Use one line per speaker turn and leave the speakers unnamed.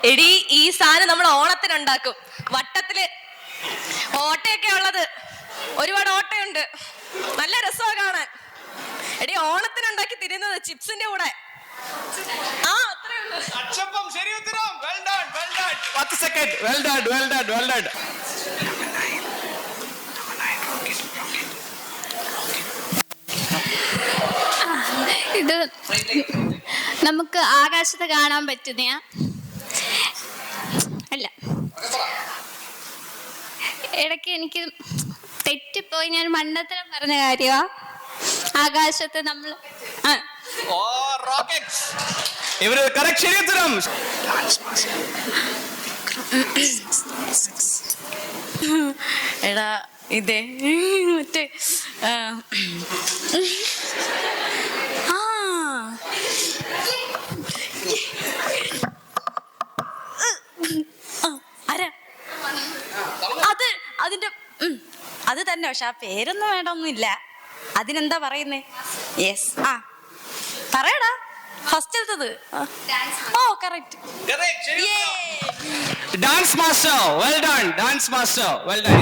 എടി ഈ സാധനം നമ്മൾ ഓണത്തിനുണ്ടാക്കും. വട്ടത്തില് ഓട്ടയൊക്കെ ഉള്ളത്, ഒരുപാട് ഓട്ടയുണ്ട്, നല്ല രസമാണ് കാണാൻ. എടി ഓണത്തിനുണ്ടാക്കി തിരുന്നത് ചിപ്സിന്റെ കൂടെ. ആ അത്രേ ഉള്ളൂ.
അച്ചപ്പം ശരി ഉത്തരം. Well done well done. 10 second. Well done well done well done.
ഇത് നമുക്ക് ആകാശത്ത് കാണാൻ പറ്റുന്ന അല്ല, ഇടയ്ക്ക് എനിക്ക് തെറ്റിപ്പോയി, ഞാൻ മണ്ടത്തരം പറഞ്ഞ കാര്യമാ. ആകാശത്ത് നമ്മൾ
ഇവര് കറക്റ്റ് ശരി ഉത്തരം.
എടാ ഇതേ മറ്റേ അത് തന്നെ, പക്ഷെ ആ പേരൊന്നും വേണ്ടൊന്നുമില്ല. അതിനെന്താ പറയുന്നേ? യെസ്, ആ പറയടാ. ഫസ്റ്റത്തത്. ഓ correct.
Dance master well done. Dance master well done.